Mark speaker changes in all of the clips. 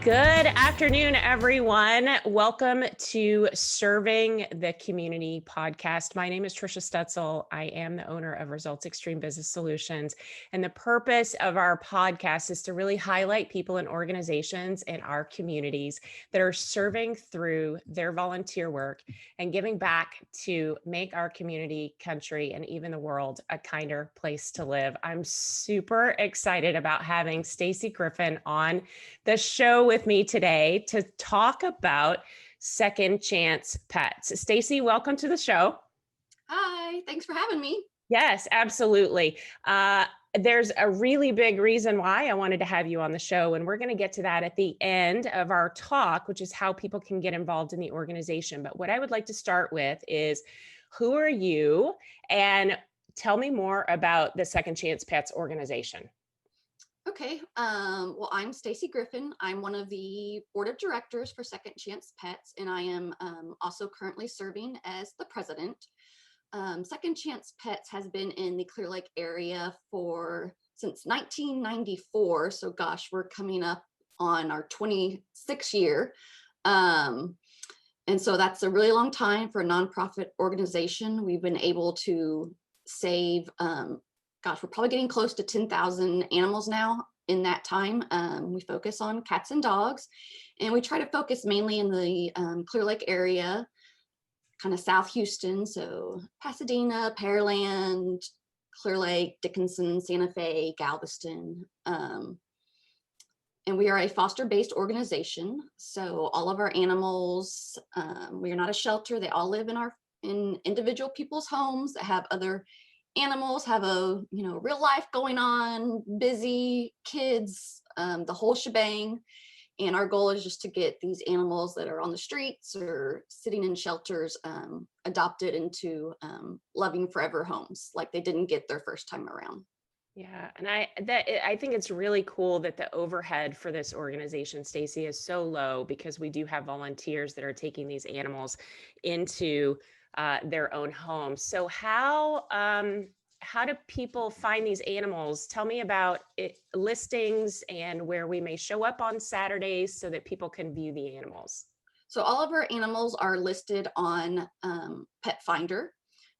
Speaker 1: Good afternoon, everyone. Welcome to Serving the Community podcast. My name is Trisha Stetzel. I am the owner of Results Extreme Business Solutions. And the purpose of our podcast is to really highlight people and organizations in our communities that are serving through their volunteer work and giving back to make our community, country, and even the world a kinder place to live. I'm super excited about having Staci Griffin on the show with me today to talk about second chance pets. Staci, welcome to the show.
Speaker 2: Hi, thanks for having me.
Speaker 1: Yes, absolutely. There's a really big reason why I wanted to have you on the show, and we're going to get to that at the end of our talk, which is how people can get involved in the organization. But what I would like to start with is, who are you? And tell me more about the Second Chance Pets organization.
Speaker 2: Okay, well, I'm Staci Griffin. I'm one of the board of directors for Second Chance Pets, and I am also currently serving as the president. Second Chance Pets has been in the Clear Lake area since 1994. So gosh, we're coming up on our 26th year. And so that's a really long time for a nonprofit organization. We've been able to save, we're probably getting close to 10,000 animals now in that time. We focus on cats and dogs, and we try to focus mainly in the Clear Lake area, kind of South Houston, so Pasadena, Pearland, Clear Lake, Dickinson, Santa Fe, Galveston. And we are a foster-based organization. So all of our animals, we are not a shelter. They all live in individual people's homes that have other animals, have a real life going on, busy kids, the whole shebang. And our goal is just to get these animals that are on the streets or sitting in shelters adopted into loving forever homes, like they didn't get their first time around.
Speaker 1: Yeah, and I think it's really cool that the overhead for this organization, Staci, is so low, because we do have volunteers that are taking these animals into their own homes. So how do people find these animals? Tell me about listings and where we may show up on Saturdays so that people can view the animals.
Speaker 2: So all of our animals are listed on Pet Finder,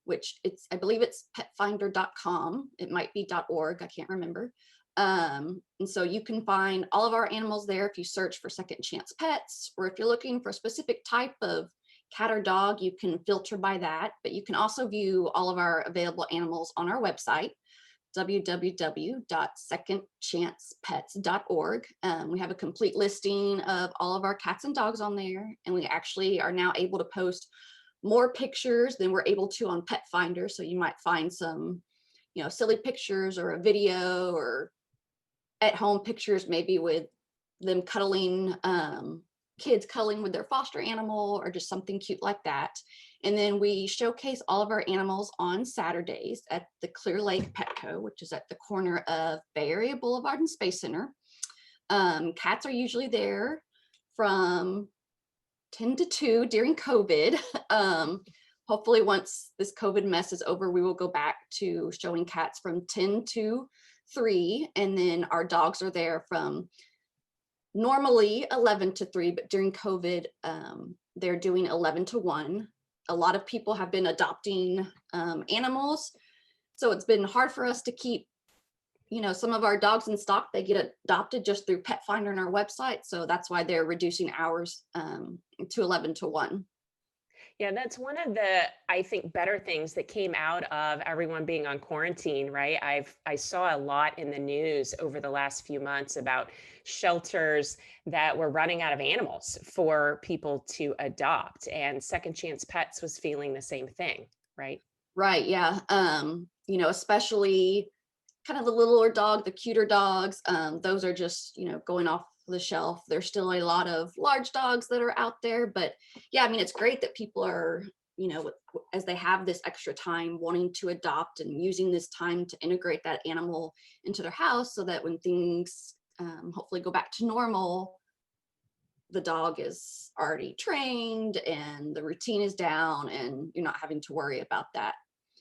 Speaker 2: which I believe it's petfinder.com. It might be .org, I can't remember. And so you can find all of our animals there if you search for Second Chance Pets, or if you're looking for a specific type of cat or dog, you can filter by that. But you can also view all of our available animals on our website, www.secondchancepets.org. We have a complete listing of all of our cats and dogs on there, and we actually are now able to post more pictures than we're able to on Pet Finder. So you might find some, silly pictures or a video or at-home pictures, maybe with them cuddling, kids cuddling with their foster animal, or just something cute like that. And then we showcase all of our animals on Saturdays at the Clear Lake Petco, which is at the corner of Bay Area Boulevard and Space Center. Cats are usually there from 10 to 2 during COVID. Hopefully once this COVID mess is over, we will go back to showing cats from 10 to 3. And then our dogs are there from normally 11 to 3, but during COVID, they're doing 11 to 1. A lot of people have been adopting animals. So it's been hard for us to keep, some of our dogs in stock. They get adopted just through Pet Finder on our website. So that's why they're reducing hours to 11 to 1.
Speaker 1: Yeah, that's one of the, I think, better things that came out of everyone being on quarantine, right? I saw a lot in the news over the last few months about shelters that were running out of animals for people to adopt, and Second Chance Pets was feeling the same thing, right?
Speaker 2: Right, yeah. Especially kind of the littler dog, the cuter dogs, those are just, going off the shelf. There's still a lot of large dogs that are out there, but yeah, it's great that people are, as they have this extra time, wanting to adopt and using this time to integrate that animal into their house, so that when things hopefully go back to normal, the dog is already trained and the routine is down and you're not having to worry about that.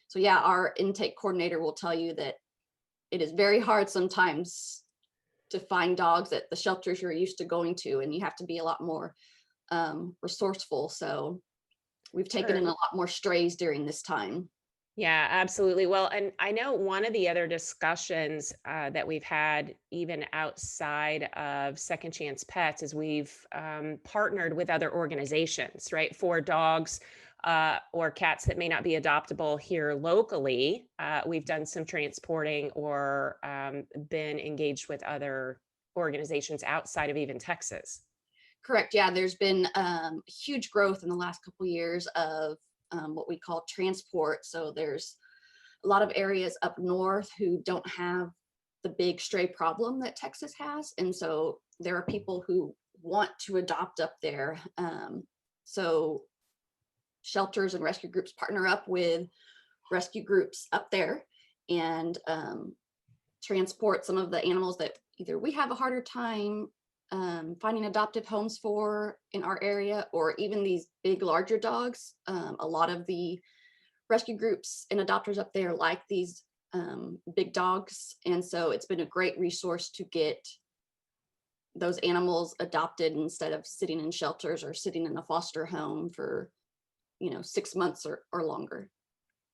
Speaker 2: So yeah, our intake coordinator will tell you that it is very hard sometimes to find dogs at the shelters you're used to going to, and you have to be a lot more resourceful. So we've taken
Speaker 1: Sure.
Speaker 2: in a lot more strays during this time.
Speaker 1: Yeah, absolutely. Well, and I know one of the other discussions that we've had, even outside of Second Chance Pets, is we've partnered with other organizations, right, for dogs or cats that may not be adoptable here locally. We've done some transporting or been engaged with other organizations outside of even Texas.
Speaker 2: Correct. Yeah, there's been huge growth in the last couple years of what we call transport. So there's a lot of areas up north who don't have the big stray problem that Texas has. And so there are people who want to adopt up there. So shelters and rescue groups partner up with rescue groups up there and transport some of the animals that either we have a harder time finding adoptive homes for in our area, or even these big, larger dogs. A lot of the rescue groups and adopters up there like these big dogs. And so it's been a great resource to get those animals adopted instead of sitting in shelters or sitting in a foster home for, 6 months or longer.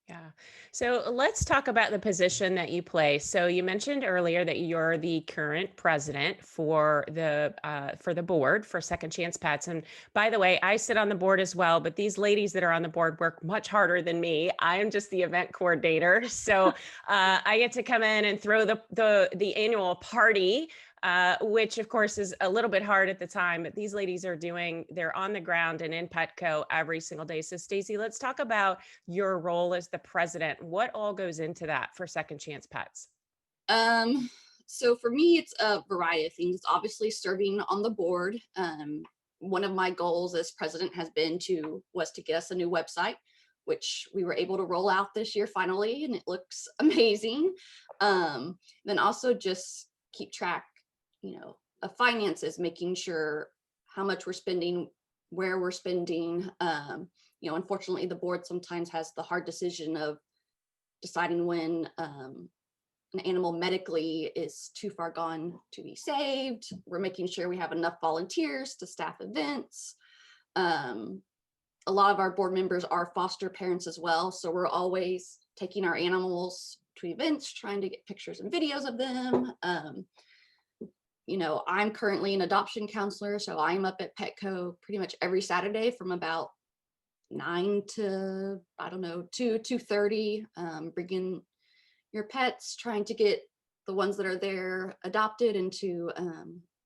Speaker 1: Yeah. So let's talk about the position that you play. So you mentioned earlier that you're the current president for the board for Second Chance Pets. And by the way, I sit on the board as well, but these ladies that are on the board work much harder than me. I am just the event coordinator, so I get to come in and throw the annual party, which of course is a little bit hard at the time, but these ladies they're on the ground and in Petco every single day. So Staci, let's talk about your role as the president. What all goes into that for Second Chance Pets?
Speaker 2: So for me, it's a variety of things. It's obviously serving on the board. One of my goals as president was to get us a new website, which we were able to roll out this year finally, and it looks amazing. Then also just keep track, of finances, making sure how much we're spending, where we're spending. Unfortunately, the board sometimes has the hard decision of deciding when an animal medically is too far gone to be saved. We're making sure we have enough volunteers to staff events. A lot of our board members are foster parents as well, so we're always taking our animals to events, trying to get pictures and videos of them. I'm currently an adoption counselor, so I'm up at Petco pretty much every Saturday from about 9 to, I don't know, 2:30, bringing your pets, trying to get the ones that are there adopted into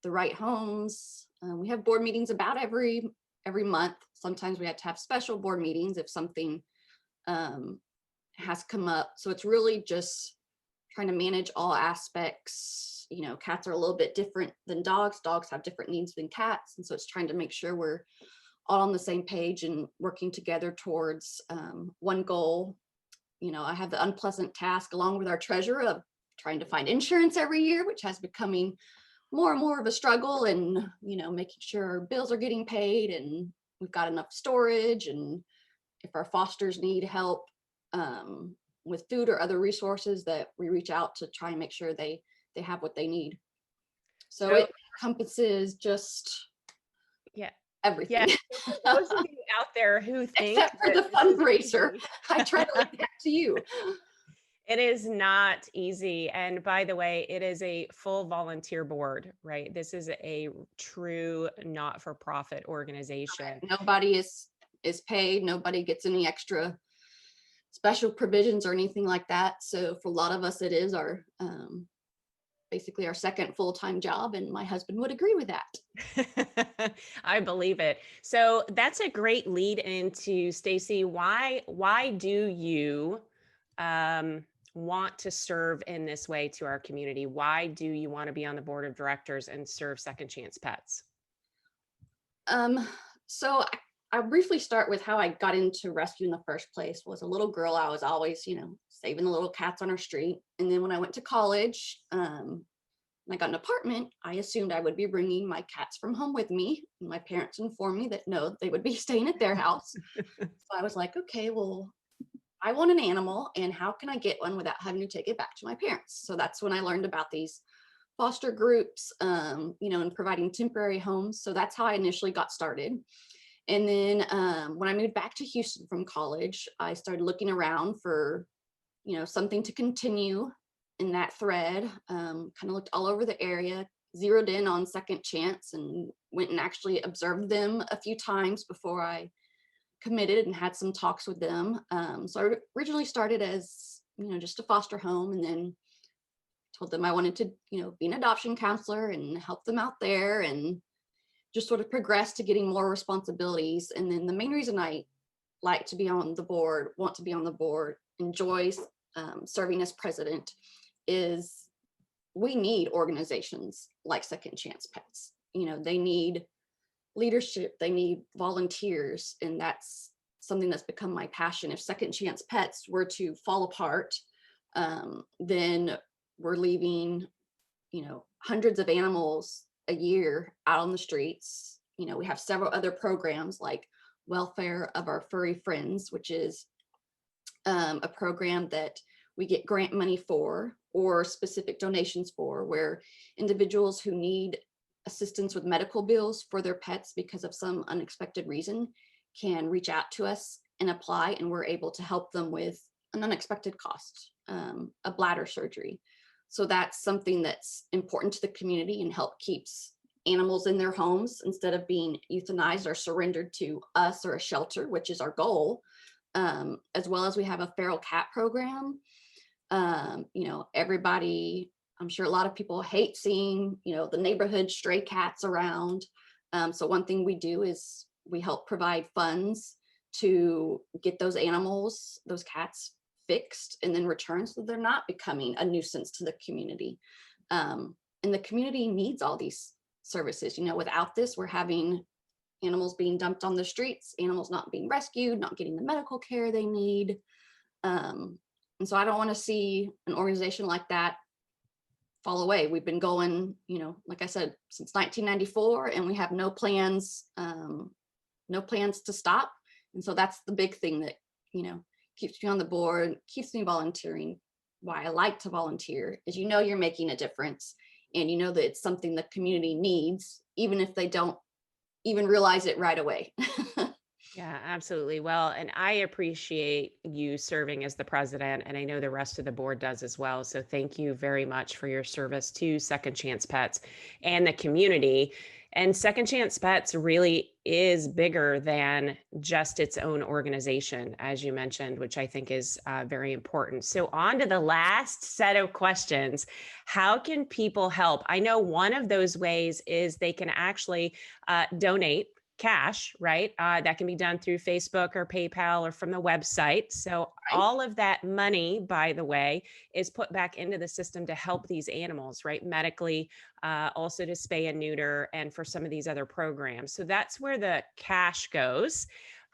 Speaker 2: the right homes. We have board meetings about every month. Sometimes we have to have special board meetings if something has come up. So it's really just trying to manage all aspects. Cats are a little bit different than dogs. Dogs have different needs than cats. And so it's trying to make sure we're all on the same page and working together towards one goal. I have the unpleasant task along with our treasurer of trying to find insurance every year, which has becoming more and more of a struggle, and, making sure our bills are getting paid and we've got enough storage. And if our fosters need help with food or other resources, that we reach out to try and make sure they have what they need. So it encompasses just
Speaker 1: Yeah.
Speaker 2: everything.
Speaker 1: Yeah. So for those of you out there who think
Speaker 2: Except for the fundraiser, I try to leave that to you.
Speaker 1: it is not easy. And by the way, it is a full volunteer board, right? This is a true not-for-profit organization.
Speaker 2: Nobody is paid. Nobody gets any extra special provisions or anything like that. So for a lot of us, it is our basically our second full-time job, and my husband would agree with that.
Speaker 1: I believe it. So that's a great lead into Staci. Why do you want to serve in this way to our community? Why do you want to be on the board of directors and serve Second Chance Pets?
Speaker 2: So I'll briefly start with how I got into rescue in the first place. Was a little girl. I was always, saving the little cats on our street. And then when I went to college, and I got an apartment, I assumed I would be bringing my cats from home with me. And my parents informed me that no, they would be staying at their house. So I was like, okay, well, I want an animal, and how can I get one without having to take it back to my parents? So that's when I learned about these foster groups, and providing temporary homes. So that's how I initially got started. And then when I moved back to Houston from college, I started looking around for, something to continue in that thread. Kind of looked all over the area, zeroed in on Second Chance, and went and actually observed them a few times before I committed and had some talks with them. So I originally started as, just a foster home, and then told them I wanted to, be an adoption counselor and help them out there, and just sort of progress to getting more responsibilities. And then the main reason I like to be on the board, want to be on the board, enjoy serving as president is we need organizations like Second Chance Pets. They need leadership, they need volunteers, and that's something that's become my passion. If Second Chance Pets were to fall apart, then we're leaving, hundreds of animals a year out on the streets. We have several other programs like Welfare of Our Furry Friends, which is a program that we get grant money for or specific donations for, where individuals who need assistance with medical bills for their pets because of some unexpected reason can reach out to us and apply, and we're able to help them with an unexpected cost, a bladder surgery. So that's something that's important to the community and help keeps animals in their homes instead of being euthanized or surrendered to us or a shelter, which is our goal. As well as we have a feral cat program. Everybody, I'm sure a lot of people hate seeing, the neighborhood stray cats around. So one thing we do is we help provide funds to get those animals, those cats fixed and then returned so they're not becoming a nuisance to the community. And the community needs all these services. Without this, we're having animals being dumped on the streets, animals not being rescued, not getting the medical care they need. And so I don't want to see an organization like that fall away. We've been going, like I said, since 1994, and we have no plans to stop. And so that's the big thing that, keeps me on the board, keeps me volunteering. Why I like to volunteer is, you're making a difference, and that it's something the community needs, even if they don't even realize it right away.
Speaker 1: Yeah, absolutely. Well, and I appreciate you serving as the president, and I know the rest of the board does as well. So thank you very much for your service to Second Chance Pets and the community. And Second Chance Pets really is bigger than just its own organization, as you mentioned, which I think is very important. So on to the last set of questions. How can people help? I know one of those ways is they can actually donate cash, right? That can be done through Facebook or PayPal or from the website. So
Speaker 2: Right.
Speaker 1: all of that money, by the way, is put back into the system to help these animals, right? Medically, also to spay and neuter, and for some of these other programs. So that's where the cash goes.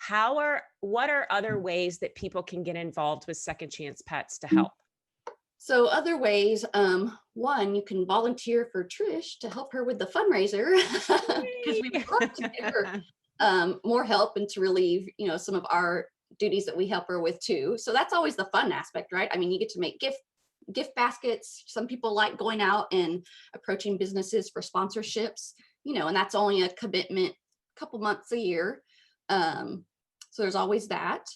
Speaker 1: What are other ways that people can get involved with Second Chance Pets to help?
Speaker 2: So other ways, one, you can volunteer for Trish to help her with the fundraiser because we would love to give her more help and to relieve, some of our duties that we help her with too. So that's always the fun aspect, right? I mean, you get to make gift baskets. Some people like going out and approaching businesses for sponsorships, and that's only a commitment, a couple months a year. So there's always that.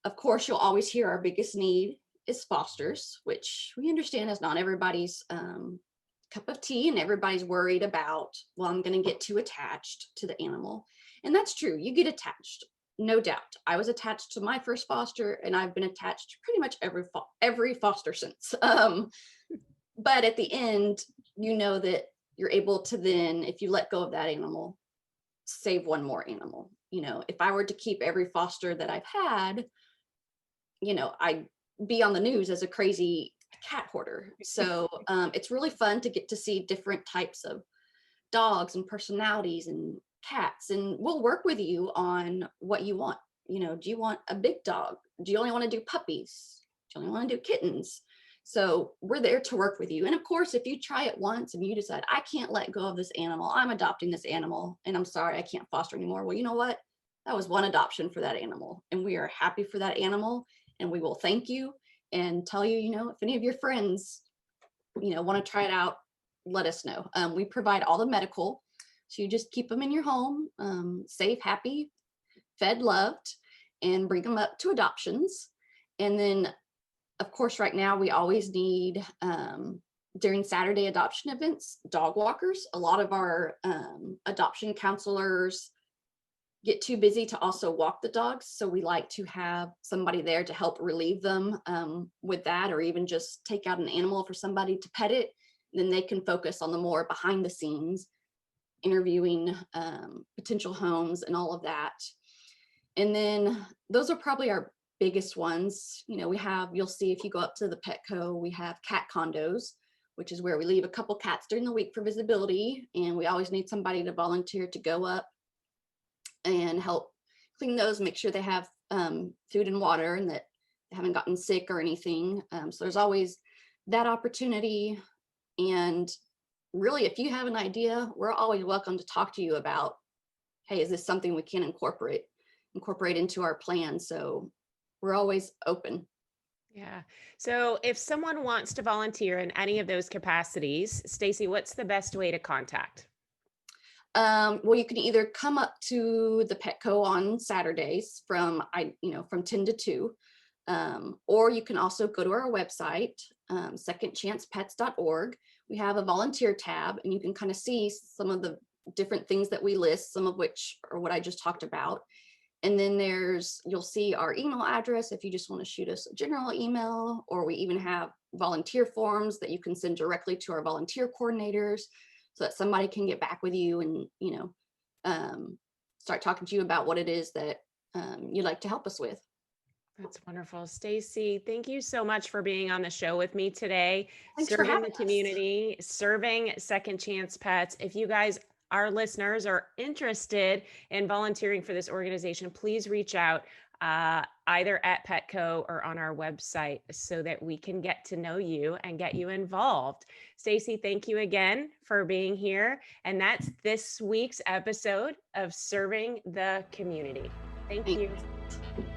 Speaker 2: Of course, you'll always hear our biggest need is fosters, which we understand is not everybody's cup of tea, and everybody's worried about, well, I'm going to get too attached to the animal. And that's true. You get attached, no doubt. I was attached to my first foster, and I've been attached to pretty much every foster since. But at the end, that you're able to then, if you let go of that animal, save one more animal. If I were to keep every foster that I've had, I'd be on the news as a crazy cat hoarder. So it's really fun to get to see different types of dogs and personalities and cats, and we'll work with you on what you want. Do you want a big dog? Do you only want to do puppies? Do you only want to do kittens? So we're there to work with you. And of course, if you try it once and you decide, I can't let go of this animal, I'm adopting this animal, and I'm sorry, I can't foster anymore. Well, you know what? That was one adoption for that animal, and we are happy for that animal. And we will thank you and tell you, if any of your friends, want to try it out, let us know. We provide all the medical. So you just keep them in your home, safe, happy, fed, loved, and bring them up to adoptions. And then, of course, right now we always need, during Saturday adoption events, dog walkers. A lot of our adoption counselors get too busy to also walk the dogs. So we like to have somebody there to help relieve them with that, or even just take out an animal for somebody to pet it. Then they can focus on the more behind the scenes, interviewing potential homes and all of that. And then those are probably our biggest ones. You know, you'll see if you go up to the Petco, we have cat condos, which is where we leave a couple cats during the week for visibility. And we always need somebody to volunteer to go up and help clean those, make sure they have food and water and that they haven't gotten sick or anything. So there's always that opportunity. And really, if you have an idea, we're always welcome to talk to you about, hey, is this something we can incorporate into our plan? So we're always open.
Speaker 1: Yeah. So if someone wants to volunteer in any of those capacities, Staci, what's the best way to contact?
Speaker 2: Well, you can either come up to the Petco on Saturdays from 10 to 2, or you can also go to our website, secondchancepets.org. We have a volunteer tab, and you can kind of see some of the different things that we list, some of which are what I just talked about. And then you'll see our email address if you just want to shoot us a general email, or we even have volunteer forms that you can send directly to our volunteer coordinators so that somebody can get back with you and, start talking to you about what it is that you'd like to help us with.
Speaker 1: That's wonderful. Staci, thank you so much for being on the show with me today,
Speaker 2: Thanks for
Speaker 1: serving the
Speaker 2: having us.
Speaker 1: community, serving Second Chance Pets. If you guys, our listeners, are interested in volunteering for this organization, please reach out either at Petco or on our website so that we can get to know you and get you involved. Staci, thank you again for being here. And that's this week's episode of Serving the Community. Thank you.
Speaker 2: Thanks.